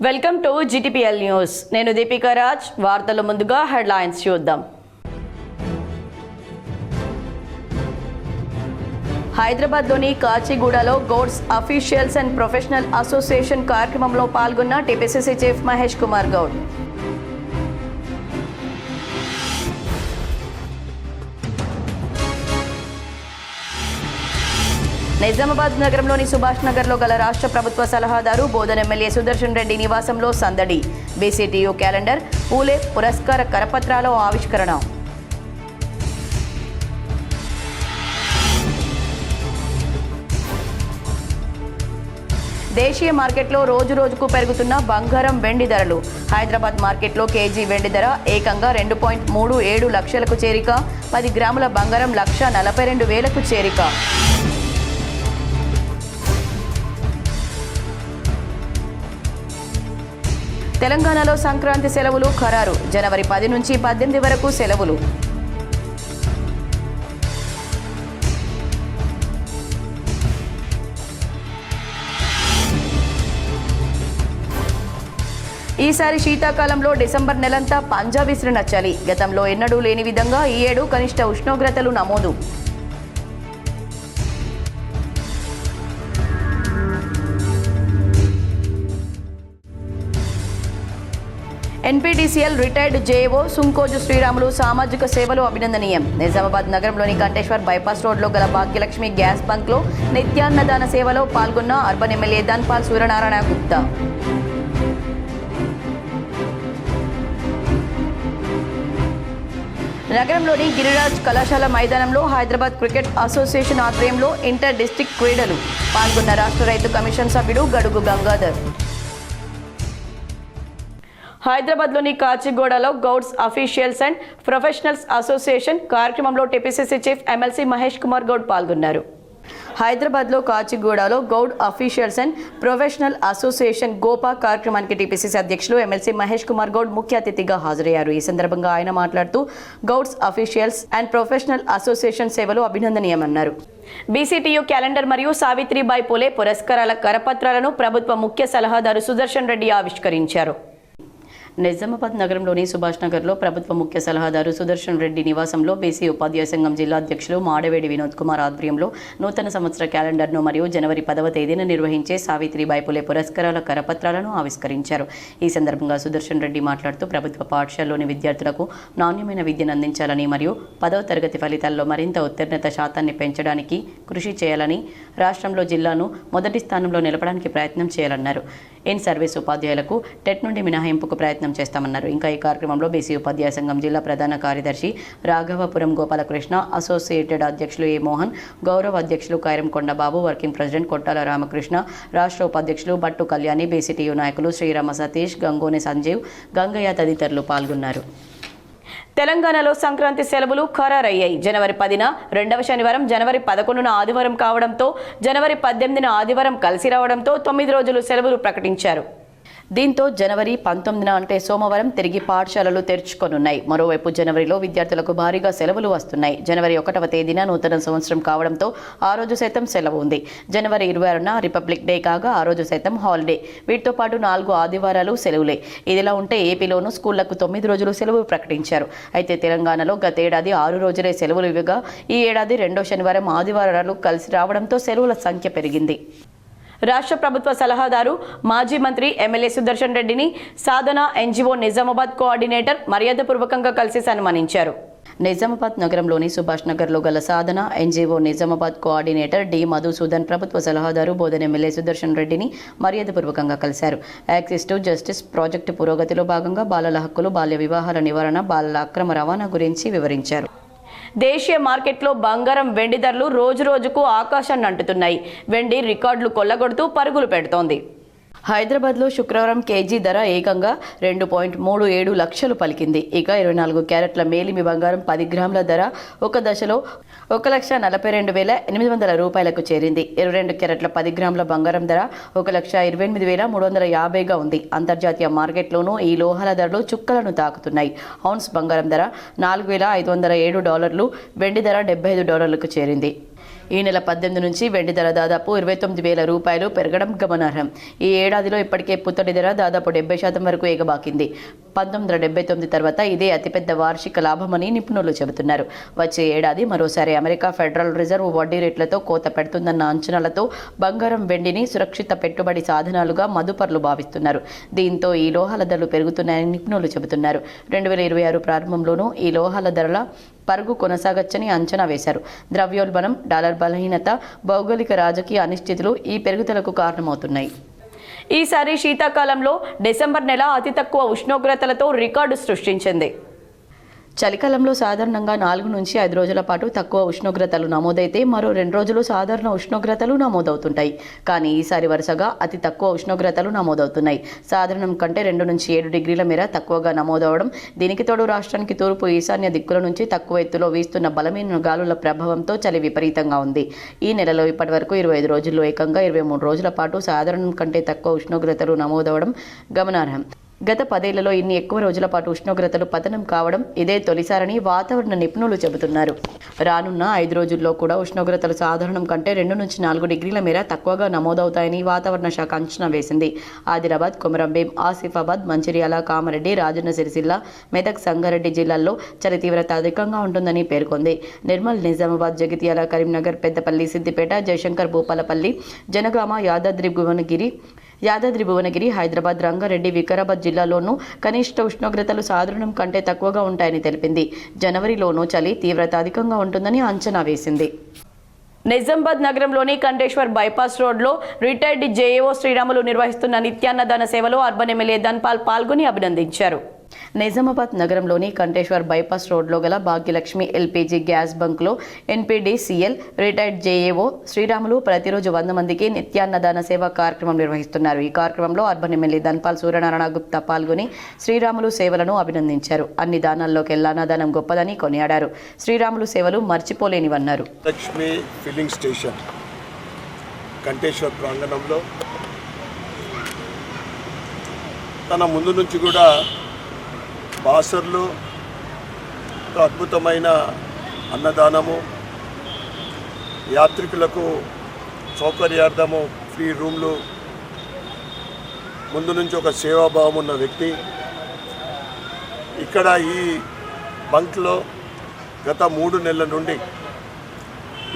Welcome to GTPL news. నేను దీపికా రాజ్. వార్తల ముందుగా హెడ్లైన్స్ చూద్దాం. హైదరాబాద్లోని కాచిగూడలో Gouds officials and professional association కార్యక్రమంలో పాల్గొన్న టీపీసీసీ చీఫ్ మహేష్ కుమార్ గౌడ్. నిజామాబాద్ నగరంలోని సుభాష్ నగర్లో గల రాష్ట్ర ప్రభుత్వ సలహాదారు బోధన ఎమ్మెల్యే సుదర్శన్ రెడ్డి నివాసంలో సందడి. BCTU క్యాలెండర్, పూలే పురస్కార కరపత్రాల ఆవిష్కరణ. దేశీయ మార్కెట్లో రోజు రోజుకు పెరుగుతున్న బంగారం వెండి ధరలు. హైదరాబాద్ మార్కెట్లో కేజీ వెండి ధర ఏకంగా 2.37 లక్షలకు చేరిక. 10 గ్రాముల బంగారం 1,42,000కు చేరిక. తెలంగాణలో సంక్రాంతి సెలవులు ఖరారు. జనవరి 10 నుంచి 18 వరకు సెలవులు. ఈసారి శీతాకాలంలో డిసెంబర్ నెలంతా పంజా విసిరిన చలి. గతంలో ఎన్నడూ లేని విధంగా ఈ ఏడు కనిష్ట ఉష్ణోగ్రతలు నమోదు. NPTCL retired JO Sunkoju Sriramulu సామాజిక సేవలు అభినందనీయం. నిజామాబాద్ నగరంలోని కంటేశ్వర్ బైపాస్ రోడ్లో గల భాగ్యలక్ష్మి గ్యాస్ బంక్లో నిత్యాన్నదాన సేవలో పాల్గొన్న అర్బన్ ఎమ్మెల్యే ధన్పాల్ సూర్యనారాయణ గుప్తా. నగరంలోని గిరిరాజ్ కళాశాల మైదానంలో హైదరాబాద్ క్రికెట్ అసోసియేషన్ ఆధ్వర్యంలో ఇంటర్ డిస్ట్రిక్ట్ క్రీడలు. పాల్గొన్న రాష్ట్ర రైతు కమిషన్ సభ్యుడు గడుగు గంగాధర్. హైదరాబాద్లోని కాచిగూడలో Gouds officials and professionals association కార్యక్రమంలో టీపీసీసీ చీఫ్ ఎమ్మెల్సీ మహేష్ కుమార్ గౌడ్ పాల్గొన్నారు. హైదరాబాద్లో కాచిగూడలో Goud officials and professional association GOPA కార్యక్రమానికి టీపీసీసీ అధ్యక్షులు ఎమ్మెల్సీ మహేష్ కుమార్ గౌడ్ ముఖ్య అతిథిగా హాజరయ్యారు. ఈ సందర్భంగా ఆయన మాట్లాడుతూ Gouds officials and professional association సేవలు అభినందనీయమన్నారు. BCTU క్యాలెండర్ మరియు సావిత్రిబాయి పూలే పురస్కారాల కరపత్రాలను ప్రభుత్వ ముఖ్య సలహాదారు సుదర్శన్ రెడ్డి ఆవిష్కరించారు. నిజామాబాద్ నగరంలోని సుభాష్ నగర్లో ప్రభుత్వ ముఖ్య సలహాదారు సుదర్శన్ రెడ్డి నివాసంలో BC ఉపాధ్యాయ సంఘం జిల్లా అధ్యక్షులు మాడవేడి వినోద్ కుమార్ ఆధ్వర్యంలో నూతన సంవత్సర క్యాలెండర్ను మరియు జనవరి 10వ తేదీన నిర్వహించే సావిత్రిబాయి పూలే పురస్కారాల కరపత్రాలను ఆవిష్కరించారు. ఈ సందర్భంగా సుదర్శన్ రెడ్డి మాట్లాడుతూ ప్రభుత్వ పాఠశాలలోని విద్యార్థులకు నాణ్యమైన విద్యను అందించాలని మరియు 10వ తరగతి ఫలితాల్లో మరింత ఉత్తీర్ణత శాతాన్ని పెంచడానికి కృషి చేయాలని, రాష్ట్రంలో జిల్లాను మొదటి స్థానంలో నిలపడానికి ప్రయత్నం చేయాలన్నారు. ఇన్ సర్వీస్ ఉపాధ్యాయులకు టెట్ నుండి మినహాయింపుకు ప్రయత్నం చేస్తామన్నారు. ఇంకా ఈ కార్యక్రమంలో BC ఉపాధ్యాయ సంఘం జిల్లా ప్రధాన కార్యదర్శి రాఘవపురం గోపాలకృష్ణ, అసోసియేటెడ్ అధ్యక్షులు A మోహన్, గౌరవ అధ్యక్షులు కైరం కొండబాబు, వర్కింగ్ ప్రెసిడెంట్ కొట్టాల రామకృష్ణ, రాష్ట్ర ఉపాధ్యక్షులు బట్టు కళ్యాణి, BCTU నాయకులు శ్రీరామ సతీష్, గంగోని సంజీవ్, గంగయ్య తదితరులు పాల్గొన్నారు. తెలంగాణలో సంక్రాంతి సెలవులు ఖరారయ్యాయి. జనవరి 10న రెండవ శనివారం, జనవరి 11న ఆదివారం కావడంతో జనవరి 18న ఆదివారం కలిసి రావడంతో 9 రోజులు సెలవులు ప్రకటించారు. దీంతో జనవరి 19న అంటే సోమవారం తిరిగి పాఠశాలలు తెరుచుకొనున్నాయి. మరోవైపు జనవరిలో విద్యార్థులకు భారీగా సెలవులు వస్తున్నాయి. జనవరి 1వ తేదీన నూతన సంవత్సరం కావడంతో ఆ రోజు సైతం సెలవు ఉంది. జనవరి 26న రిపబ్లిక్ డే కాగా ఆ రోజు సైతం హాలిడే. వీటితో పాటు 4 ఆదివారాలు సెలవులే. ఇదిలా ఉంటే ఏపీలోనూ స్కూళ్లకు 9 రోజులు సెలవు ప్రకటించారు. అయితే తెలంగాణలో గతేడాది 6 రోజులే సెలవులు ఇవ్వగా ఈ ఏడాది రెండో శనివారం ఆదివారాలు కలిసి రావడంతో సెలవుల సంఖ్య పెరిగింది. రాష్ట్ర ప్రభుత్వ సలహాదారు మాజీ మంత్రి ఎమ్మెల్యే సుదర్శన్ రెడ్డిని సాధన NGO నిజామాబాద్ కోఆర్డినేటర్ మర్యాదపూర్వకంగా కలిసి సన్మానించారు. నిజామాబాద్ నగరంలోని సుభాష్ నగర్లో గల సాధన NGO Nizamabad coordinator D Madhusudan ప్రభుత్వ సలహాదారు బోధన ఎమ్మెల్యే సుదర్శన్ రెడ్డిని మర్యాదపూర్వకంగా కలిశారు. యాక్సెస్ టు జస్టిస్ ప్రాజెక్టు పురోగతిలో భాగంగా బాలల హక్కులు, బాల్య వివాహాల నివారణ, బాలల అక్రమ రవాణా గురించి వివరించారు. దేశీయ మార్కెట్లో బంగారం వెండి ధరలు రోజు రోజుకు ఆకాశాన్ని అంటుతున్నాయి. వెండి రికార్డులు కొల్లగొడుతూ పరుగులు పెడుతోంది. హైదరాబాద్లో శుక్రవారం కేజీ ధర ఏకంగా 2.37 లక్షలు పలికింది. ఇక 24 క్యారెట్ల మేలిమి బంగారం 10 గ్రాముల ధర ఒక దశలో 1,42,800 రూపాయలకు చేరింది. 22 క్యారెట్ల 10 గ్రాముల బంగారం ధర 1,28,350గా ఉంది. అంతర్జాతీయ మార్కెట్లోనూ ఈ లోహాల ధరలు చుక్కలను తాకుతున్నాయి. ఔన్స్ బంగారం ధర $4,507, వెండి ధర $75కు చేరింది. ఈ నెల 18 నుంచి వెండి ధర దాదాపు 29,000 రూపాయలు పెరగడం గమనార్హం. ఈ ఏడాదిలో ఇప్పటికే పుత్తడి ధర దాదాపు 70% వరకు ఎగబాకింది. 1979 తర్వాత ఇదే అతిపెద్ద వార్షిక లాభమని నిపుణులు చెబుతున్నారు. వచ్చే ఏడాది మరోసారి అమెరికా ఫెడరల్ రిజర్వ్ వడ్డీ రేట్లతో కోత పెడుతుందన్న అంచనాలతో బంగారం, వెండిని సురక్షిత పెట్టుబడి సాధనాలుగా మదుపర్లు భావిస్తున్నారు. దీంతో ఈ లోహాల ధరలు పెరుగుతున్నాయని నిపుణులు చెబుతున్నారు. 2026 ప్రారంభంలోనూ ఈ లోహాల ధరల పరుగు కొనసాగచ్చని అంచనా వేశారు. ద్రవ్యోల్బణం, డాలర్ బలహీనత, భౌగోళిక రాజకీయ అనిశ్చితులు ఈ పెరుగుదలకు కారణమవుతున్నాయి. ఈసారి శీతాకాలంలో డిసెంబర్ నెల అతి తక్కువ ఉష్ణోగ్రతలతో రికార్డు సృష్టించింది. చలికాలంలో సాధారణంగా 4 నుంచి 5 రోజుల పాటు తక్కువ ఉష్ణోగ్రతలు నమోదైతే మరో 2 రోజులు సాధారణ ఉష్ణోగ్రతలు నమోదవుతుంటాయి. కానీ ఈసారి వరుసగా అతి తక్కువ ఉష్ణోగ్రతలు నమోదవుతున్నాయి. సాధారణం కంటే 2 నుంచి 7 డిగ్రీల మేర తక్కువగా నమోదవడం, దీనికి తోడు రాష్ట్రానికి తూర్పు, ఈశాన్య దిక్కుల నుంచి తక్కువ ఎత్తులో వీస్తున్న బలమైన గాలుల ప్రభావంతో చలి విపరీతంగా ఉంది. ఈ నెలలో ఇప్పటివరకు 25 రోజుల్లో ఏకంగా 23 రోజుల పాటు సాధారణం కంటే తక్కువ ఉష్ణోగ్రతలు నమోదవడం గమనార్హం. గత 10 ఏళ్లలో ఇన్ని ఎక్కువ రోజుల పాటు ఉష్ణోగ్రతలు పతనం కావడం ఇదే తొలిసారని వాతావరణ నిపుణులు చెబుతున్నారు. రానున్న 5 రోజుల్లో కూడా ఉష్ణోగ్రతలు సాధారణం కంటే 2 నుంచి 4 డిగ్రీల మేర తక్కువగా నమోదవుతాయని వాతావరణ శాఖ అంచనా వేసింది. ఆదిలాబాద్, కొమరంభీం, ఆసిఫాబాద్, మంచిర్యాల, కామారెడ్డి, రాజన్న సిరిసిల్ల, మెదక్, సంగారెడ్డి జిల్లాల్లో చలి తీవ్రత అధికంగా ఉంటుందని పేర్కొంది. నిర్మల్, నిజామాబాద్, జగిత్యాల, కరీంనగర్, పెద్దపల్లి, సిద్దిపేట, జయశంకర్, భూపాలపల్లి, జనగామ, యాదాద్రి భువనగిరి, హైదరాబాద్, రంగారెడ్డి, వికారాబాద్ జిల్లాలోనూ కనిష్ట ఉష్ణోగ్రతలు సాధారణం కంటే తక్కువగా ఉంటాయని తెలిపింది. జనవరిలోనూ చలి తీవ్రత అధికంగా ఉంటుందని అంచనా వేసింది. నిజామాబాద్ నగరంలోని కంటేశ్వర్ బైపాస్ రోడ్లో రిటైర్డ్ జేఏఓ శ్రీరాములు నిర్వహిస్తున్న నిత్యాన్నదాన సేవలో అర్బన్ ఎమ్మెల్యే ధన్పాల్ పాల్గొని అభినందించారు. నిజామాబాద్ నగరంలోని కంటేశ్వర్ బైపాస్ రోడ్లో గల భాగ్యలక్ష్మి ఎల్పీజీ గ్యాస్ బంక్లో ఎన్పీడీసీఎల్ రిటైర్డ్ జేఏఓ శ్రీరాములు ప్రతిరోజు 100 మందికి నిత్యాన్నదాన సేవా కార్యక్రమం నిర్వహిస్తున్నారు. ఈ కార్యక్రమంలో అర్బన్ ఎమ్మెల్యే ధన్పాల్ సూర్యనారాయణ గుప్తా పాల్గొని శ్రీరాములు సేవలను అభినందించారు. అన్ని దానాల్లోకెల్లా అన్నదానం గొప్పదని కొనియాడారు. శ్రీరాములు సేవలు మర్చిపోలేనివన్నారు. లక్ష్మి ఫిల్లింగ్ స్టేషన్ కంటేశ్వర్ ప్రాంగణంలో తన ముందు నుంచి కూడా బాసర్లు అద్భుతమైన అన్నదానము, యాత్రికులకు సౌకర్యార్థము ఫ్రీ రూమ్లు, ముందు నుంచి ఒక సేవాభావం ఉన్న వ్యక్తి. ఇక్కడ ఈ బంక్లో గత 3 నెలల నుండి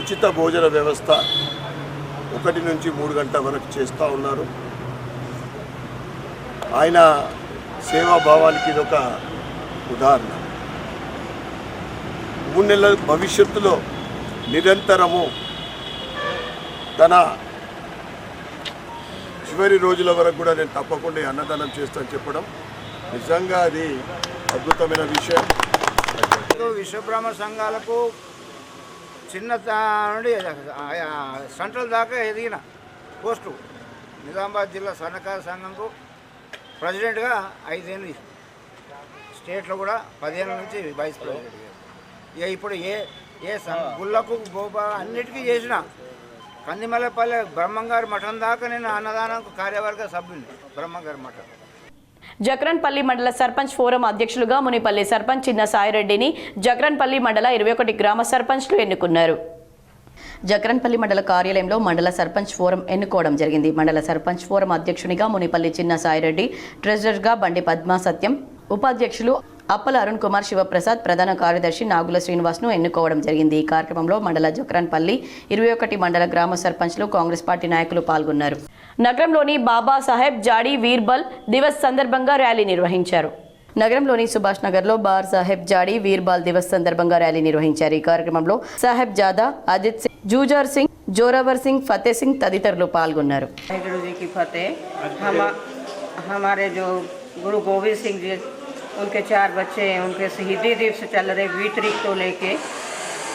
ఉచిత భోజన వ్యవస్థ 1 నుంచి 3 గంటల వరకు చేస్తూ ఉన్నారు. ఆయన సేవాభావానికి ఇదొక ఉదాహరణ. 3 నెలల భవిష్యత్తులో నిరంతరము తన చివరి రోజుల వరకు కూడా నేను తప్పకుండా అన్నదానం చేస్తాను చెప్పడం నిజంగా అది అద్భుతమైన విషయం. విశ్వబ్రహ్మ సంఘాలకు చిన్న నుండి సెంట్రల్ దాకా ఎదిగిన పోస్టు. నిజామాబాద్ జిల్లా సన్నకారు సంఘంకు ప్రెసిడెంట్గా 5 ఏళ్ళు, స్టేట్లో కూడా 10 ఏళ్ళ నుంచి వైస్ ప్రెసిడెంట్. ఇక ఇప్పుడు ఏ గుళ్ళకు గోపా అన్నిటికీ చేసిన కందిమల్లపల్లి బ్రహ్మంగారి మఠం దాకా నేను అన్నదానం కార్యవర్గ సభ్యుని. బ్రహ్మంగారి మఠం జక్రన్పల్లి మండల సర్పంచ్ ఫోరం అధ్యక్షులుగా మునిపల్లి సర్పంచ్ చిన్న సాయిరెడ్డిని జక్రన్పల్లి మండల 21 గ్రామ సర్పంచ్లు ఎన్నుకున్నారు. జక్రన్పల్లి మండల కార్యాలయంలో మండల సర్పంచ్ ఫోరం ఎన్నుకోవడం జరిగింది. మండల సర్పంచ్ ఫోరం అధ్యక్షునిగా మునిపల్లి చిన్న సాయిరెడ్డి, ట్రెజరర్గా బండి పద్మా సత్యం, ఉపాధ్యక్షులు అప్పల అరుణ్ కుమార్, శివప్రసాద్, ప్రధాన కార్యదర్శి నాగుల శ్రీనివాస్ను ఎన్నుకోవడం జరిగింది. ఈ కార్యక్రమంలో మండల జక్రన్పల్లి 21 మండల గ్రామ సర్పంచ్లు, కాంగ్రెస్ పార్టీ నాయకులు పాల్గొన్నారు. నగరంలోని బాబాసాహెబ్ జాడీ వీర్బల్ దివస్ సందర్భంగా ర్యాలీ నిర్వహించారు. నగరంలోని సుభాష్ నగర్లో బార్ సాహెబ్ జాడీ వీర్బాల్ దివస్ సందర్భంగా ర్యాలీ నిర్వహించారు. ఈ కార్యక్రమంలో సాహెబ్ జాదా, అజిత్ సింగ్, జూజర్ సింగ్, జోరావర్ సింగ్, ఫతేహ్ సింగ్ తదితరులు పాల్గొన్నారు. हमारे जो गुरु गोविंद सिंह जी, उनके 4 बच्चे हैं, उनके शहीदी दिवस चल रहे 20 तारीख तो लेके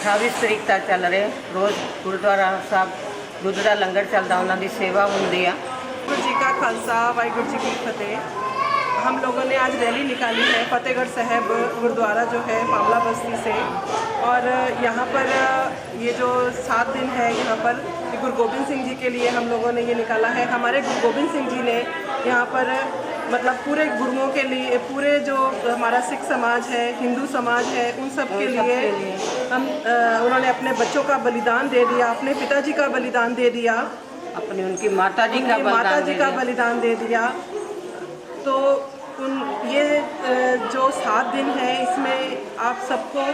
28 तारीख तक चल रहे. रोज़ गुरुद्वारा साहब गुरुद्वारा लंगर चलता, उन्होंने सेवा होंगी है. गुरु जी का खालसा, वाहिगुरु जी की फतेह. हम लोगों ने आज रैली निकाली है फतेहगढ़ साहब गुरुद्वारा जो है मामला बस्ती से, और यहाँ पर ये जो 7 दिन है यहाँ पर गुरु गोविंद सिंह जी के लिए हम लोगों ने ये निकाला है. हमारे गुरु गोविंद सिंह जी ने यहाँ पर मतलब पूरे गुरुओं के लिए, पूरे जो हमारा सिख समाज है, हिंदू समाज है, उन सब के लिए हम उन्होंने अपने बच्चों का बलिदान दे दिया, अपने पिताजी का बलिदान दे दिया, अपनी उनकी माताजी का बलिदान दे दिया। तो ये जो 7 दिन है इसमें आप सबको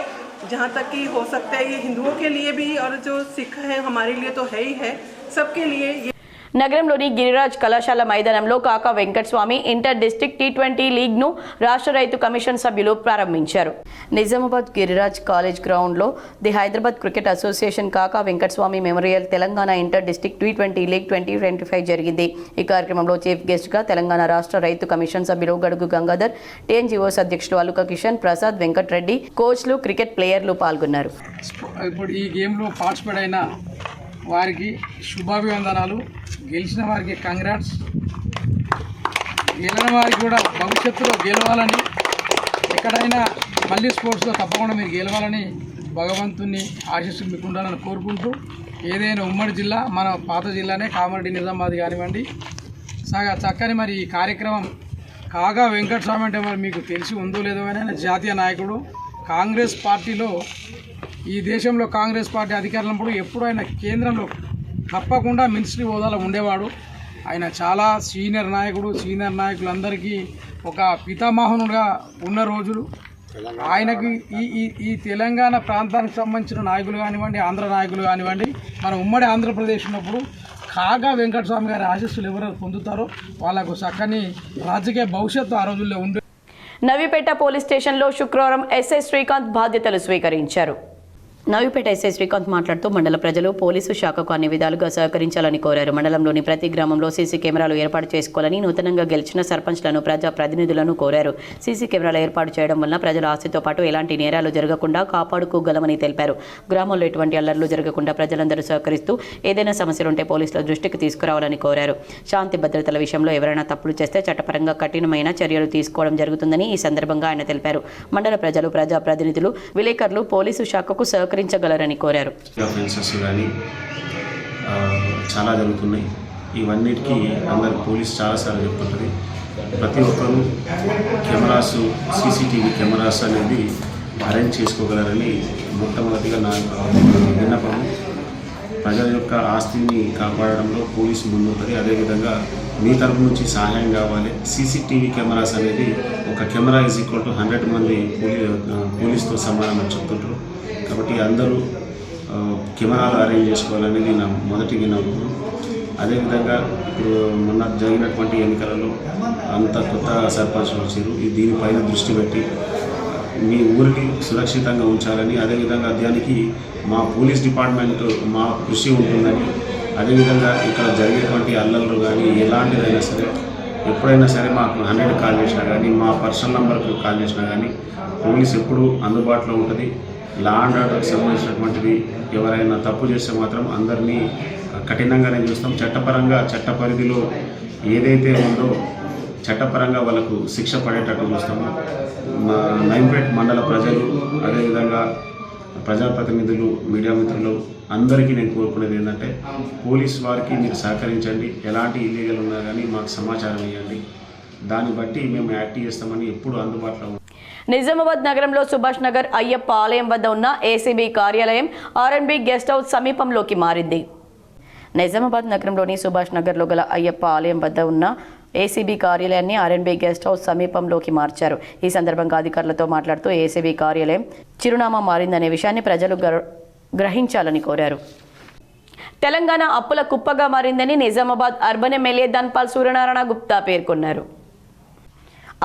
जहाँ तक कि हो सकता है ये हिंदुओं के लिए भी और जो सिख हैं हमारे लिए तो है ही है, सबके लिए ये నగరంలోని గిరిరాజ్ కళాశాల మైదానంలో కాకా వెంకటస్వామి ఇంటర్ డిస్ట్రిక్ట్ T20 లీగ్ను రాష్ట్ర రైతు కమిషన్ సభ్యులు ప్రారంభించారు. నిజామాబాద్ గిరిరాజ్ కాలేజ్ గ్రౌండ్లో ది హైదరాబాద్ క్రికెట్ అసోసియేషన్ కాకా Venkataswamy memorial Telangana inter district T20 league 2025 జరిగింది. ఈ కార్యక్రమంలో చీఫ్ గెస్ట్గా తెలంగాణ రాష్ట్ర రైతు కమిషన్ సభ్యులు గడుగు గంగాధర్, TNGOస్ అధ్యక్షుడు అలుక కిషన్, ప్రసాద్, వెంకటరెడ్డి, కోచ్లు, క్రికెట్ ప్లేయర్లు పాల్గొన్నారు. ఇప్పుడు ఈ గేమ్లో పార్టిసిపేట్ అయిన వారికి శుభాభివందనాలు. గెలిచిన వారికి కంగ్రాట్స్. గెలిచిన వారికి కూడా భవిష్యత్తులో గెలవాలని, ఎక్కడైనా మళ్ళీ స్పోర్ట్స్లో తప్పకుండా మీరు గెలవాలని భగవంతుని ఆశీస్సులు మీకు ఉండాలని కోరుకుంటూ, ఏదైనా ఉమ్మడి జిల్లా మన పాత జిల్లానే కామారెడ్డి నిజామాబాద్ కానివ్వండి, చక్కని మరి ఈ కార్యక్రమం కాగా వెంకటస్వామి అంటే మరి మీకు తెలిసి ఉందో లేదో అని ఆయన జాతీయ నాయకుడు. కాంగ్రెస్ పార్టీలో ఈ దేశంలో కాంగ్రెస్ పార్టీ అధికారంలో ఎప్పుడు ఆయన కేంద్రంలో తప్పకుండా మినిస్ట్రీ హోదాలో ఉండేవాడు. ఆయన చాలా సీనియర్ నాయకుడు. సీనియర్ నాయకులందరికీ ఒక పితామహనుగా ఉన్న రోజులు. ఆయనకి ఈ తెలంగాణ ప్రాంతానికి సంబంధించిన నాయకులు కానివ్వండి, ఆంధ్ర నాయకులు కానివ్వండి, మన ఉమ్మడి ఆంధ్రప్రదేశ్ ఉన్నప్పుడు కాగా వెంకటస్వామి గారి ఆశీస్సులు ఎవరైతే పొందుతారో వాళ్ళకు చక్కని రాజకీయ భవిష్యత్తు ఆ రోజుల్లో ఉండే. నవీపేట పోలీస్ స్టేషన్లో శుక్రవారం ఎస్ఐ శ్రీకాంత్ బాధ్యతలు స్వీకరించారు. నవీపేట ఎస్ఐ శ్రీకాంత్ మాట్లాడుతూ మండల ప్రజలు పోలీసు శాఖకు అన్ని విధాలుగా సహకరించాలని కోరారు. మండలంలోని ప్రతి గ్రామంలో సీసీ కెమెరాలు ఏర్పాటు చేసుకోవాలని నూతనంగా గెలిచిన సర్పంచ్లను, ప్రజా ప్రతినిధులను కోరారు. సీసీ కెమెరాలు ఏర్పాటు చేయడం వల్ల ప్రజల ఆస్తితో పాటు ఎలాంటి నేరాలు జరగకుండా కాపాడుకోగలమని తెలిపారు. గ్రామంలో ఎటువంటి అల్లర్లు జరగకుండా ప్రజలందరూ సహకరిస్తూ ఏదైనా సమస్యలుంటే పోలీసుల దృష్టికి తీసుకురావాలని కోరారు. శాంతి భద్రతల విషయంలో ఎవరైనా తప్పులు చేస్తే చట్టపరంగా కఠినమైన చర్యలు తీసుకోవడం జరుగుతుందని ఈ సందర్భంగా ఆయన తెలిపారు. మండల ప్రజలు, ప్రజా ప్రతినిధులు, విలేకరులు పోలీసు శాఖకు సహకరించగలరని కోరారు. చాలా జరుగుతున్నాయి. ఇవన్నిటికీ అందరు పోలీస్ చాలాసార్లు చెప్తుంటుంది. ప్రతి ఒక్కరూ కెమెరాస్, సీసీటీవీ కెమెరాస్ అనేది అరేంజ్ చేసుకోగలరని మొట్టమొదటిగా నా విన్నపం. ప్రజల యొక్క ఆస్తిని కాపాడడంలో పోలీసు ముందుంటుంది. అదేవిధంగా మీ తరపు నుంచి సహాయం కావాలి. సీసీటీవీ కెమెరాస్ అనేది ఒక కెమెరా = 100 మంది పోలీసుతో సమానం అని చెప్తుంటారు. కాబట్టి అందరూ కెమెరాలు అరేంజ్ చేసుకోవాలనేది నా మొదటి విన్నపం. అదేవిధంగా ఇప్పుడు మొన్న జరిగినటువంటి ఎన్నికలలో అంత కొత్త సర్పంచ్లు వచ్చారు. దీనిపైన దృష్టి పెట్టి మీ ఊరికి సురక్షితంగా ఉంచాలని, అదేవిధంగా దానికి మా పోలీస్ డిపార్ట్మెంట్ మా కృషి ఉంటుందని, అదేవిధంగా ఇక్కడ జరిగేటువంటి అల్లర్లు కానీ ఎలాంటిదైనా సరే ఎప్పుడైనా సరే మాకు 100 కాల్ చేసినా కానీ, మా పర్సనల్ నెంబర్కి కాల్ చేసినా కానీ పోలీస్ ఎప్పుడూ అందుబాటులో ఉంటుంది. లా అండ్ ఆర్డర్కి సంబంధించినటువంటిది ఎవరైనా తప్పు చేస్తే మాత్రం అందరినీ కఠినంగానే చూస్తాం. చట్టపరంగా చట్ట పరిధిలో ఏదైతే ఉందో చట్టపరంగా వాళ్ళకు శిక్ష పడేటట్టు చూస్తాము. మా నవీపేట మండల ప్రజలు, అదేవిధంగా ప్రజాప్రతినిధులు, మీడియా మిత్రులు అందరికీ నేను కోరుకునేది ఏంటంటే పోలీస్ వారికి మీరు సహకరించండి. ఎలాంటి ఇల్లీగల్ ఉన్నా కానీ మాకు సమాచారం ఇవ్వండి. దాన్ని బట్టి మేము యాక్ట్ చేస్తామని ఎప్పుడు అందుబాటులో ఉంటాం. నిజామాబాద్ నగరంలో సుభాష్ నగర్ అయ్యప్ప ఆలయం వద్ద ఉన్న ఏసీబీ కార్యాలయం R&B గెస్ట్ హౌస్ సమీపంలోకి మారింది. నిజామాబాద్ నగరంలోని సుభాష్ నగర్లో గల అయ్యప్ప ఆలయం వద్ద ఉన్న ఏసీబీ కార్యాలయాన్ని R&B గెస్ట్ హౌస్ సమీపంలోకి మార్చారు. ఈ సందర్భంగా అధికారులతో మాట్లాడుతూ ఏసీబీ కార్యాలయం చిరునామా మారిందనే విషయాన్ని ప్రజలు గ్రహించాలని కోరారు. తెలంగాణ అప్పుల కుప్పగా మారిందని నిజామాబాద్ అర్బన్ ఎమ్మెల్యే ధన్పాల్ సూర్యనారాయణ గుప్తా పేర్కొన్నారు.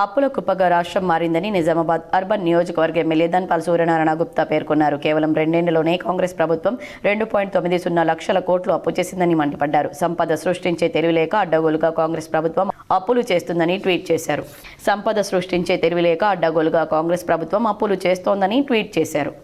అప్పుల కుప్పగా రాష్ట్రం మారిందని నిజామాబాద్ అర్బన్ నియోజకవర్గ ఎమ్మెల్యే ధన్పాల్ సూర్యనారాయణ గుప్తా పేర్కొన్నారు. కేవలం 2 ఏళ్లలోనే కాంగ్రెస్ ప్రభుత్వం 2.90 లక్షల కోట్లు అప్పు చేసిందని మండిపడ్డారు. సంపద సృష్టించే తెలివిలేక అడ్డగోలుగా కాంగ్రెస్ ప్రభుత్వం అప్పులు చేస్తుందని ట్వీట్ చేశారు. సంపద సృష్టించే తెలివిలేక అడ్డగోలుగా కాంగ్రెస్ ప్రభుత్వం అప్పులు చేస్తోందని ట్వీట్ చేశారు.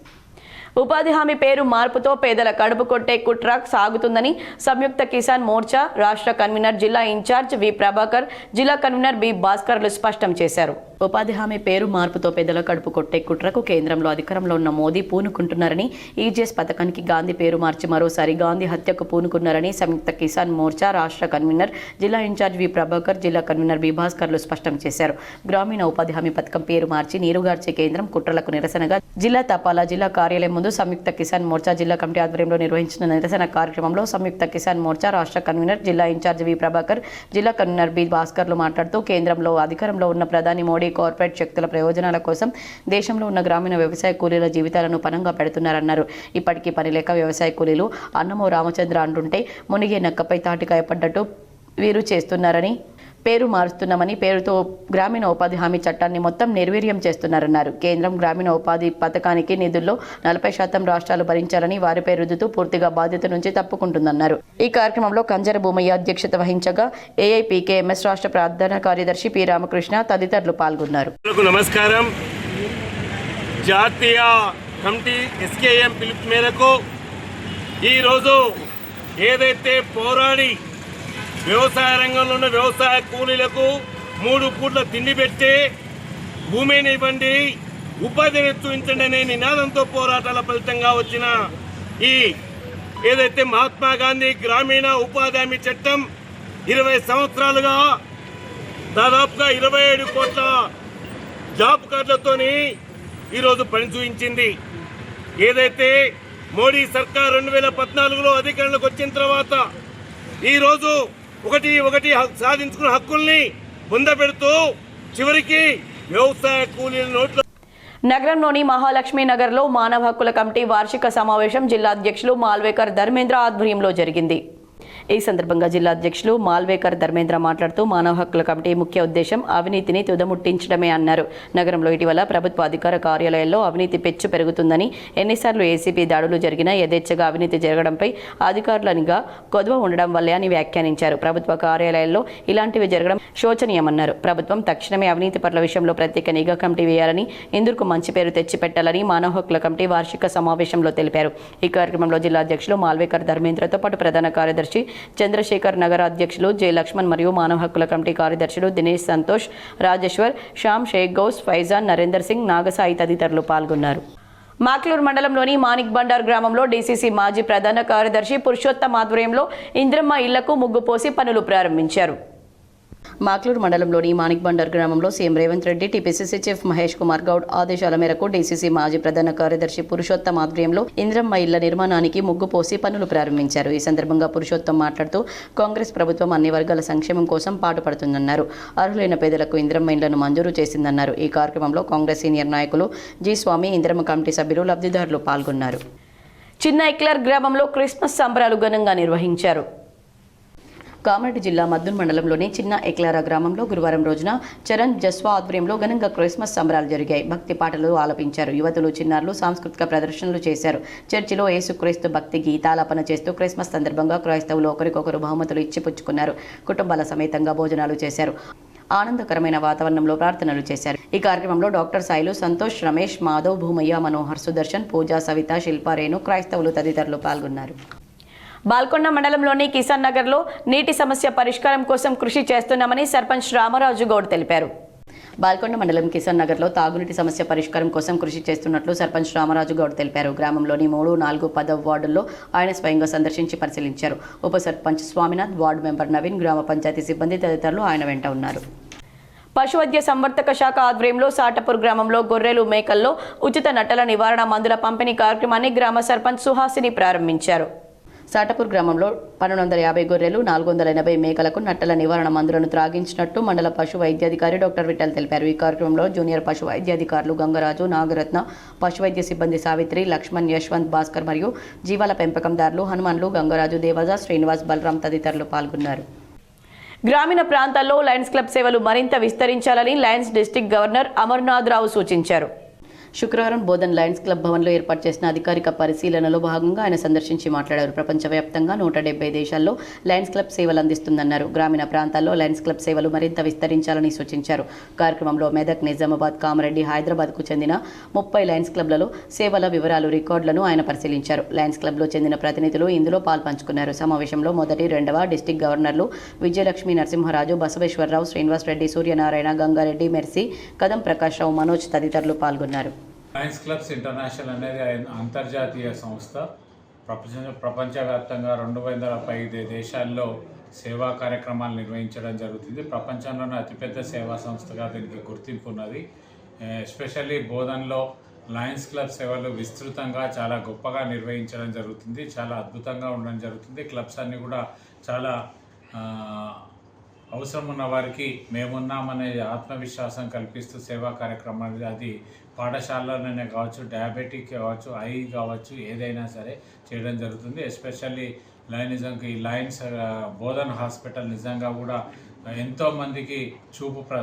ఉపాధి హామీ పేరు మార్పుతో పేదల కడుపు కొట్టే కుట్ర సాగుతుందని సంయుక్త కిసాన్ మోర్చా రాష్ట్ర కన్వీనర్, జిల్లా ఇన్ఛార్జ్ వి ప్రభాకర్, జిల్లా కన్వీనర్ బి భాస్కర్లు స్పష్టం చేశారు. ఉపాధి హామీ పేరు మార్పుతో పేదల కడుపు కొట్టే కుట్రకు కేంద్రంలో అధికారంలో ఉన్న మోదీ పూనుకుంటున్నారని, ఈజీఎస్ పథకానికి గాంధీ పేరు మార్చి మరోసారి గాంధీ హత్యకు పూనుకున్నారని సంయుక్త కిసాన్ మోర్చా రాష్ట్ర కన్వీనర్, జిల్లా ఇన్ఛార్జ్ వి ప్రభాకర్, జిల్లా కన్వీనర్ బి భాస్కర్లు స్పష్టం చేశారు. గ్రామీణ ఉపాధి హామీ పథకం పేరు మార్చి నీరుగార్చే కేంద్రం కుట్రలకు నిరసనగా జిల్లా తపాలా జిల్లా కార్యాలయం ముందు సంయుక్త కిసాన్ మోర్చా జిల్లా కమిటీ ఆధ్వర్యంలో నిర్వహించిన నిరసన కార్యక్రమంలో సంయుక్త కిసాన్ మోర్చా రాష్ట్ర కన్వీనర్, జిల్లా ఇన్ఛార్జ్ వి ప్రభాకర్, జిల్లా కన్వీనర్ బి భాస్కర్లు మాట్లాడుతూ కేంద్రంలో అధికారంలో ఉన్న ప్రధాని మోడీ కార్పొరేట్ శక్తుల ప్రయోజనాల కోసం దేశంలో ఉన్న గ్రామీణ వ్యవసాయ కూలీల జీవితాలను పణంగా పెడుతున్నారన్నారు. ఇప్పటికీ పని లేక వ్యవసాయ కూలీలు అన్నమో రామచంద్ర అంటుంటే మునిగే నక్కపై తాటికాయ పడ్డట్టు వీరు చేస్తున్నారని, పేరు మారుస్తున్నామని పేరుతో గ్రామీణ ఉపాధి హామీ చట్టాన్ని మొత్తం నిర్వీర్యం చేస్తున్నారన్నారు. కేంద్రం గ్రామీణ ఉపాధి పథకానికి నిధుల్లో 40% రాష్ట్రాలు భరించాలని వారిపై రుద్దుతూ పూర్తిగా బాధ్యత నుంచి తప్పుకుంటుందన్నారు. ఈ కార్యక్రమంలో కంజర భూమయ్య అధ్యక్షత వహించగా ఏఐపీకేఎంఎస్ రాష్ట్ర ప్రధాన కార్యదర్శి పి రామకృష్ణ తదితరులు పాల్గొన్నారు. నమస్కారం. జాతీయ కమిటీ ఎస్కేఎం పిలుపు మేరకు ఈరోజు ఏదైతే పోరాడి వ్యవసాయ రంగంలో ఉన్న వ్యవసాయ కూలీలకు 3 పూట్ల తిండి పెట్టి భూమిని ఇవ్వండి, ఉపాధిని చూపించండి అనే నినాదంతో పోరాటాల ఫలితంగా వచ్చిన ఈ ఏదైతే మహాత్మా గాంధీ గ్రామీణ ఉపాధి హామీ చట్టం 20 సంవత్సరాలుగా దాదాపుగా 27 కోట్ల జాబ్ కార్డులతోని ఈరోజు పని చూపించింది. ఏదైతే మోడీ సర్కార్ 2014లో అధికారంలోకి వచ్చిన తర్వాత ఈరోజు ఒకటి సాధించుకున్న హక్కుల్ని పొందబెడుతూ చివరికి వ్యవసాయ కూలీల నోట్లో. నగరంలోని మహాలక్ష్మి నగర్లో మానవ హక్కుల కమిటీ వార్షిక సమావేశం జిల్లా అధ్యక్షులు మాల్వేకర్ ధర్మేంద్ర ఆధ్వర్యంలో జరిగింది. ఈ సందర్భంగా జిల్లా అధ్యక్షులు మాల్వేకర్ ధర్మేంద్ర మాట్లాడుతూ మానవ హక్కుల కమిటీ ముఖ్య ఉద్దేశం అవినీతిని తుదముట్టించడమే అన్నారు. నగరంలో ఇటీవల ప్రభుత్వ అధికార కార్యాలయాల్లో అవినీతి పెచ్చు పెరుగుతుందని, ఎన్నిసార్లు ఏసీపీ దాడులు జరిగినా యథేచ్ఛగా అవినీతి జరగడంపై అధికారులనిగా కొదవ ఉండడం వల్లే అని వ్యాఖ్యానించారు. ప్రభుత్వ కార్యాలయాల్లో ఇలాంటివి జరగడం శోచనీయమన్నారు. ప్రభుత్వం తక్షణమే అవినీతి పరుల విషయంలో ప్రత్యేక నిఘా కమిటీ వేయాలని, ఇందుకు మంచి పేరు తెచ్చిపెట్టాలని మానవ హక్కుల కమిటీ వార్షిక సమావేశంలో తెలిపారు. ఈ కార్యక్రమంలో జిల్లా అధ్యక్షులు మాల్వేకర్ ధర్మేంద్రతో పాటు ప్రధాన కార్యదర్శి చంద్రశేఖర్, నగర అధ్యక్షులు జె లక్ష్మణ్ మరియు మానవ హక్కుల కమిటీ కార్యదర్శులు దినేష్, సంతోష్, రాజేశ్వర్, శ్యామ్, షేక్ గౌస్, ఫైజాన్, నరేందర్ సింగ్, నాగసాయి తదితరులు పాల్గొన్నారు. మాక్లూర్ మండలంలోని మానిక్ బండార్ గ్రామంలో డీసీసీ మాజీ ప్రధాన కార్యదర్శి పురుషోత్తమ్ ఆధ్వర్యంలో ఇంద్రమ్మ ఇళ్లకు ముగ్గు పోసి పనులు ప్రారంభించారు. మాక్లూర్ మండలంలోని మానిక్ బండార్ గ్రామంలో CM Revanth Reddy, TPCC chief Mahesh Kumar Goud ఆదేశాల మేరకు డీసీసీ మాజీ ప్రధాన కార్యదర్శి పురుషోత్తమ్ ఆధ్వర్యంలో ఇంద్రమ్మ ఇళ్ల నిర్మాణానికి ముగ్గు పోసి పనులు ప్రారంభించారు. ఈ సందర్భంగా పురుషోత్తమ్ మాట్లాడుతూ కాంగ్రెస్ ప్రభుత్వం అన్ని వర్గాల సంక్షేమం కోసం పాటుపడుతుందన్నారు. అర్హులైన పేదలకు ఇంద్రమ్మ ఇళ్లను మంజూరు చేసిందన్నారు. ఈ కార్యక్రమంలో కాంగ్రెస్ సీనియర్ నాయకులు జి స్వామి, ఇంద్రమ్మ కమిటీ సభ్యులు, లబ్ధిదారులు పాల్గొన్నారు. చిన్న ఎక్లర్ గ్రామంలో క్రిస్మస్ సంబరాలు ఘనంగా నిర్వహించారు. కామారెడ్డి జిల్లా మద్దూర్ మండలంలోని చిన్న ఎక్లారా గ్రామంలో గురువారం రోజున చరణ్ జస్వా ఆధ్వర్యంలో ఘనంగా క్రిస్మస్ సంబరాలు జరిగాయి. భక్తి పాటలు ఆలపించారు. యువతులు, చిన్నారులు సాంస్కృతిక ప్రదర్శనలు చేశారు. చర్చిలో యేసుక్రీస్తు భక్తి గీతాలాపన చేస్తూ క్రిస్మస్ సందర్భంగా క్రైస్తవులు ఒకరికొకరు బహుమతులు ఇచ్చిపుచ్చుకున్నారు. కుటుంబాల సమేతంగా భోజనాలు చేశారు. ఆనందకరమైన వాతావరణంలో ప్రార్థనలు చేశారు. ఈ కార్యక్రమంలో డాక్టర్ సాయిలు, సంతోష్, రమేష్, మాధవ్, భూమయ్య, మనోహర్, సుదర్శన్, పూజా, సవిత, శిల్ప, రేణు, క్రైస్తవులు తదితరులు పాల్గొన్నారు. బాల్కొండ మండలంలోని కిసాన్ నగర్లో నీటి సమస్య పరిష్కారం కోసం కృషి చేస్తున్నామని సర్పంచ్ రామరాజు గౌడ్ తెలిపారు. బాల్కొండ మండలం కిసాన్ నగర్లో తాగునీటి సమస్య పరిష్కారం కోసం కృషి చేస్తున్నట్లు సర్పంచ్ రామరాజు గౌడ్ తెలిపారు. గ్రామంలోని 3, 4, 10 వార్డుల్లో ఆయన స్వయంగా సందర్శించి పరిశీలించారు. ఉప సర్పంచ్ స్వామినాథ్, వార్డు మెంబర్ నవీన్, గ్రామ పంచాయతీ సిబ్బంది తదితరులు ఆయన వెంట ఉన్నారు. పశువైద్య సంవర్ధక శాఖ ఆధ్వర్యంలో సాటపూర్ గ్రామంలో గొర్రెలు, మేకల్లో ఉచిత నట్టల నివారణ మందుల పంపిణీ కార్యక్రమాన్ని గ్రామ సర్పంచ్ సుహాసిని ప్రారంభించారు. సాటపూర్ గ్రామంలో 1250 గొర్రెలు, 480 మేకలకు నట్టల నివారణ మందులను త్రాగించినట్టు మండల పశు వైద్యాధికారి డాక్టర్ విఠల్ తెలిపారు. ఈ కార్యక్రమంలో జూనియర్ పశు వైద్యాధికారులు గంగరాజు, నాగరత్న, పశు వైద్య సిబ్బంది సావిత్రి, లక్ష్మణ్, యశ్వంత్, భాస్కర్ మరియు జీవాల పెంపకందారులు హనుమాన్లు, గంగరాజు, దేవజ, శ్రీనివాస్, బలరాం తదితరులు పాల్గొన్నారు. గ్రామీణ ప్రాంతాల్లో లయన్స్ క్లబ్ సేవలు మరింత విస్తరించాలని లయన్స్ డిస్ట్రిక్ట్ గవర్నర్ అమర్నాథ్ రావు సూచించారు. శుక్రవారం బోధన్ లయన్స్ క్లబ్ భవన్లో ఏర్పాటు చేసిన అధికారిక పరిశీలనలో భాగంగా ఆయన సందర్శించి మాట్లాడారు. ప్రపంచవ్యాప్తంగా 170 దేశాల్లో లయన్స్ క్లబ్ సేవలు అందిస్తుందన్నారు. గ్రామీణ ప్రాంతాల్లో లయన్స్ క్లబ్ సేవలు మరింత విస్తరించాలని సూచించారు. కార్యక్రమంలో మెదక్, నిజామాబాద్, కామారెడ్డి, హైదరాబాద్కు చెందిన 30 లయన్స్ క్లబ్లలో సేవల వివరాలు, రికార్డులను ఆయన పరిశీలించారు. లయన్స్ క్లబ్లో చెందిన ప్రతినిధులు ఇందులో పాల్పంచుకున్నారు. సమావేశంలో మొదటి, రెండవ డిస్టిక్ గవర్నర్లు విజయలక్ష్మి నరసింహరాజు, బసవేశ్వరరావు, శ్రీనివాస్ రెడ్డి, సూర్యనారాయణ, గంగారెడ్డి, మెర్సీ, కదం ప్రకాష్ రావు, మనోజ్ తదితరులు పాల్గొన్నారు. లయన్స్ క్లబ్స్ ఇంటర్నేషనల్ అనేది అంతర్జాతీయ సంస్థ. ప్రపంచవ్యాప్తంగా 205 దేశాల్లో సేవా కార్యక్రమాలు నిర్వహించడం జరుగుతుంది. ప్రపంచంలోనే అతిపెద్ద సేవా సంస్థగా దీనికి గుర్తింపు ఉన్నది. ఎస్పెషల్లీ బోధన్లో లయన్స్ క్లబ్ సేవలు విస్తృతంగా చాలా గొప్పగా నిర్వహించడం జరుగుతుంది. చాలా అద్భుతంగా ఉండడం జరుగుతుంది. క్లబ్స్ అన్నీ కూడా చాలా అవసరం ఉన్న వారికి మేమున్నామనే ఆత్మవిశ్వాసం కల్పిస్తూ సేవా కార్యక్రమాలు, అది పాఠశాలలోనే కావచ్చు, డయాబెటిక్ కావచ్చు, ఐ కావచ్చు, ఏదైనా సరే చేయడం జరుగుతుంది. ఎస్పెషల్లీ లయనిజంకి లయన్స్ బోధన్ హాస్పిటల్ నిజంగా కూడా ఎంతోమందికి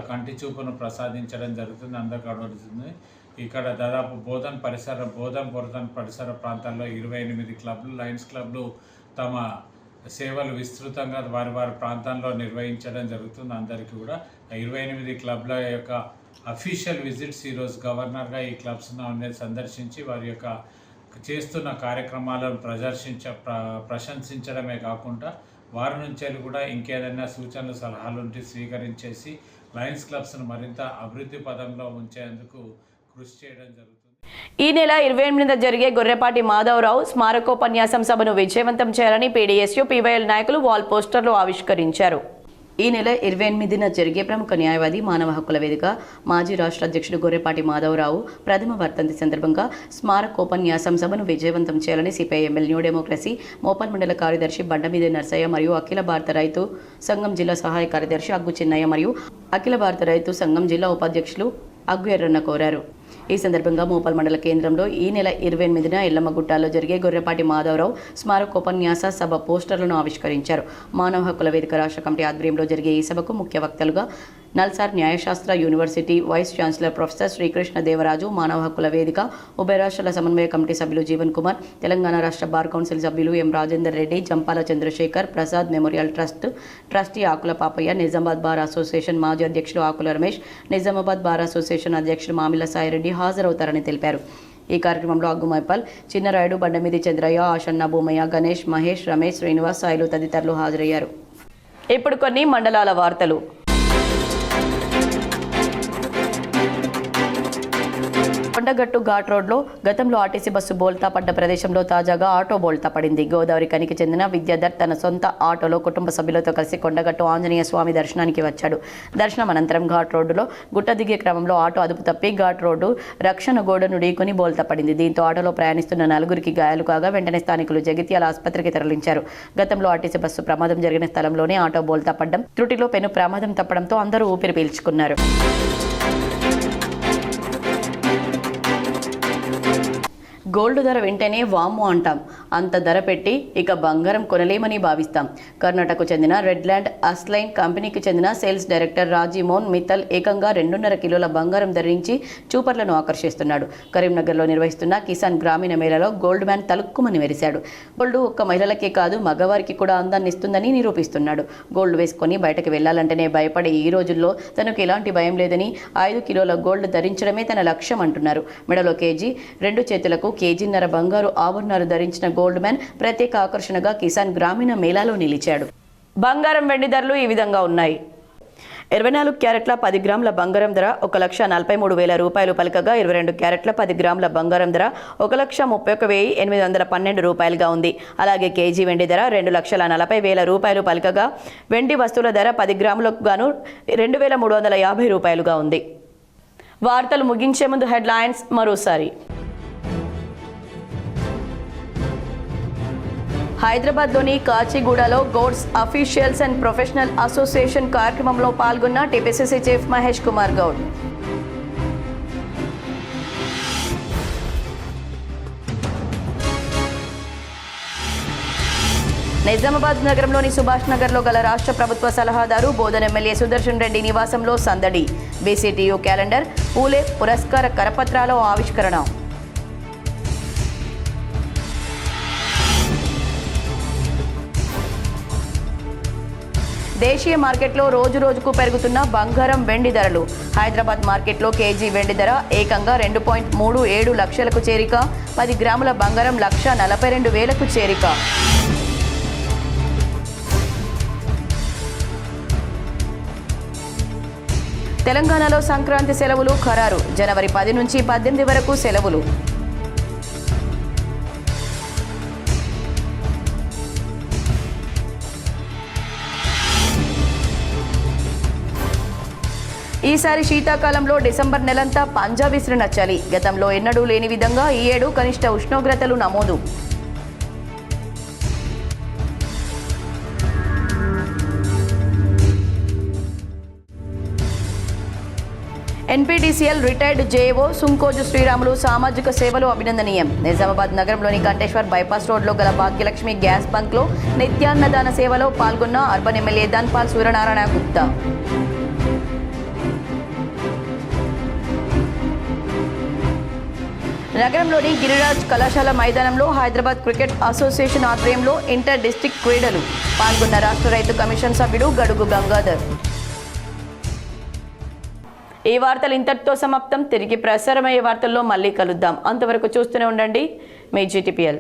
కంటి చూపును ప్రసాదించడం జరుగుతుంది, అందరికీ అడుగుతుంది. ఇక్కడ దాదాపు బోధన్ పరిసర ప్రాంతాల్లో 28 క్లబ్లు, లయన్స్ క్లబ్లు తమ సేవలు విస్తృతంగా వారి ప్రాంతంలో నిర్వహించడం జరుగుతుంది. అందరికీ కూడా 28 క్లబ్ల యొక్క అఫీషియల్ విజిట్స్ ఈరోజు గవర్నర్గా ఈ క్లబ్స్ను అనేది సందర్శించి వారి యొక్క చేస్తున్న కార్యక్రమాలను ప్రశంసించడమే కాకుండా వారి నుంచి కూడా ఇంకేదైనా సూచనలు, సలహాలు ఉంటే స్వీకరించేసి లయన్స్ క్లబ్స్ను మరింత అభివృద్ధి పదంలో ఉంచేందుకు కృషి చేయడం జరుగుతుంది. ఈ నెల 28న జరిగే గొర్రెపాటి మాధవరావు స్మారకోపన్యాసం సభను విజయవంతం చేయాలని పీడీఎస్యూ, పీవైఎల్ నాయకులు వాల్ పోస్టర్లు ఆవిష్కరించారు. ఈ నెల 28న జరిగే ప్రముఖ న్యాయవాది, మానవ హక్కుల వేదిక మాజీ రాష్ట్ర అధ్యక్షుడు గొర్రెపాటి మాధవరావు ప్రథమ వర్ధంతి సందర్భంగా స్మారకోపన్యాసం సభను విజయవంతం చేయాలని సిపిఐఎంఎల్ న్యూ డెమోక్రసీ మోపల్ మండల కార్యదర్శి బండమీదే నర్సయ్య మరియు అఖిల భారత రైతు సంఘం జిల్లా సహాయ కార్యదర్శి అగ్గు చిన్నయ్య మరియు అఖిల భారత రైతు సంఘం జిల్లా ఉపాధ్యక్షులు అగ్గు ఎర్రన్న కోరారు. ఈ సందర్భంగా మోపల్ మండల కేంద్రంలో ఈ నెల 28న ఎల్లమ్మగుట్టాలో జరిగే గొర్రెపాటి మాధవరావు స్మారకోపన్యాస సభ పోస్టర్లను ఆవిష్కరించారు. మానవ హక్కుల వేదిక రాష్ట్ర కమిటీ ఆధ్వర్యంలో జరిగే ఈ సభకు ముఖ్య వక్తలుగా నల్సార్ న్యాయశాస్త్ర university vice chancellor professor Srikrishna Devaraju, మానవ హక్కుల వేదిక ఉభయ రాష్ట్రాల సమన్వయ కమిటీ సభ్యులు జీవన్ కుమార్, తెలంగాణ రాష్ట్ర బార్ కౌన్సిల్ సభ్యులు ఎం రాజేందర్ రెడ్డి, జంపాల చంద్రశేఖర్, ప్రసాద్ మెమోరియల్ ట్రస్టీ ఆకుల పాపయ్య, నిజామాబాద్ బార్ అసోసియేషన్ మాజీ అధ్యక్షులు ఆకుల రమేష్, నిజామాబాద్ బార్ అసోసియేషన్ అధ్యక్షుడు మామిల సాయిరెడ్డి హాజరవుతారని తెలిపారు. ఈ కార్యక్రమంలో అగ్గుమైపాల్, చిన్నరాయుడు, బండమీది చంద్రయ్య, ఆషన్న భూమయ్య, గణేష్, మహేష్, రమేష్, శ్రీనివాస్, సాయిలు తదితరులు హాజరయ్యారు. ఇప్పుడు కొన్ని మండలాల వార్తలు. కొండగట్టు ఘాట్ రోడ్లో గతంలో ఆర్టీసీ బస్సు బోల్తా పడ్డ ప్రదేశంలో తాజాగా ఆటో బోల్తా పడింది. గోదావరి కనికి చెందిన విద్యాధర్ తన సొంత ఆటోలో కుటుంబ సభ్యులతో కలిసి కొండగట్టు ఆంజనేయ స్వామి దర్శనానికి వచ్చాడు. దర్శనం అనంతరం ఘాట్ రోడ్డులో గుట్ట దిగే క్రమంలో ఆటో అదుపు తప్పి ఘాట్ రోడ్డు రక్షణ గోడను ఢీకొని బోల్తా పడింది. దీంతో ఆటోలో ప్రయాణిస్తున్న 4గురికి గాయాలు కాగా వెంటనే స్థానికులు జగిత్యాల ఆసుపత్రికి తరలించారు. గతంలో ఆర్టీసీ బస్సు ప్రమాదం జరిగిన స్థలంలోనే ఆటో బోల్తా పడ్డం, త్రుటిలో పెను ప్రమాదం తప్పడంతో అందరూ ఊపిరి పీల్చుకున్నారు. గోల్డ్ ధర వెంటనే వామ్ము అంటాం. అంత ధర పెట్టి ఇక బంగారం కొనలేమని భావిస్తాం. కర్ణాటకకు చెందిన రెడ్ ల్యాండ్ అస్లైన్ కంపెనీకి చెందిన సేల్స్ డైరెక్టర్ రాజీమోహన్ మిత్తల్ ఏకంగా 2.5 కిలోల బంగారం ధరించి చూపర్లను ఆకర్షిస్తున్నాడు. కరీంనగర్లో నిర్వహిస్తున్న కిసాన్ గ్రామీణ మేళలో గోల్డ్ మ్యాన్ తలుక్కుమని మెరిశాడు. గోల్డ్ ఒక్క మహిళలకే కాదు మగవారికి కూడా అందాన్ని ఇస్తుందని నిరూపిస్తున్నాడు. గోల్డ్ వేసుకొని బయటకు వెళ్లాలంటేనే భయపడే ఈ రోజుల్లో తనకు ఎలాంటి భయం లేదని 5 కిలోల గోల్డ్ ధరించడమే తన లక్ష్యం అంటున్నారు. మెడలో కేజీ, 2 చేతులకు కేజీన్నర బంగారు ఆభరణాలు ధరించిన గోల్డ్ మ్యాన్ ప్రత్యేక ఆకర్షణగా కిసాన్ గ్రామీణ మేళాలో నిలిచాడు. బంగారం, వెండి ధరలు ఈ విధంగా ఉన్నాయి. 24 క్యారెట్ల 10 గ్రాముల బంగారం ధర 1,43,000 రూపాయలు పలకగా 22 క్యారెట్ల 10 గ్రాముల బంగారం ధర 1,31,812 రూపాయలుగా ఉంది. అలాగే కేజీ వెండి ధర 2,40,000 రూపాయలు పలకగా వెండి వస్తువుల ధర 10 గ్రాములకు గాను 2,350 రూపాయలుగా ఉంది. వార్తలు ముగించే ముందు హెడ్లైన్స్ మరోసారి. హైదరాబాద్లోని కాచిగూడలో Gouds officials and professional association కార్యక్రమంలో పాల్గొన్న టీపీసీసీ చీఫ్ మహేష్ కుమార్ గౌడ్. నిజామాబాద్ నగరంలోని సుభాష్ నగర్లో గల రాష్ట్ర ప్రభుత్వ సలహాదారు బోధన ఎమ్మెల్యే సుదర్శన్ రెడ్డి నివాసంలో సందడి. బీసీటీయూ క్యాలెండర్, పూలే పురస్కార కరపత్రాల ఆవిష్కరణ. దేశీయ మార్కెట్లో రోజు రోజుకు పెరుగుతున్న బంగారం, వెండి ధరలు. హైదరాబాద్ మార్కెట్లో కేజీ వెండి ధర ఏకంగా 2.37 లక్షలకు చేరిక. 10 గ్రాముల బంగారం 1,42,000కు చేరిక. తెలంగాణలో సంక్రాంతి సెలవులు ఖరారు. జనవరి 10 నుంచి 18 వరకు సెలవులు. ఈసారి శీతాకాలంలో డిసెంబర్ నెలంతా పంజా విసిరిన చలి. గతంలో ఎన్నడూ లేని విధంగా ఈ ఏడు కనిష్ట ఉష్ణోగ్రతలు నమోదు. NPTCL retired JO Sunkoju Sriramulu సామాజిక సేవలు అభినందనీయం. నిజామాబాద్ నగరంలోని కంటేశ్వర్ బైపాస్ రోడ్లో గల భాగ్యలక్ష్మి గ్యాస్ బంక్లో నిత్యాన్నదాన సేవలో పాల్గొన్న అర్బన్ ఎమ్మెల్యే ధన్పాల్ సూర్యనారాయణ గుప్తా. నగరంలోని గిరిరాజ్ కళాశాల మైదానంలో హైదరాబాద్ క్రికెట్ అసోసియేషన్ ఆధ్వర్యంలో ఇంటర్ డిస్ట్రిక్ట్ క్రీడలు. పాల్గొన్న రాష్ట్ర రైతు కమిషన్ సభ్యుడు గడుగు గంగాధర్. ఈ వార్తలు ఇంతటితో సమాప్తం. తిరిగి ప్రసారమయ్యే వార్తల్లో మళ్ళీ కలుద్దాం. అంతవరకు చూస్తూనే ఉండండి మీ జీటీపీఎల్.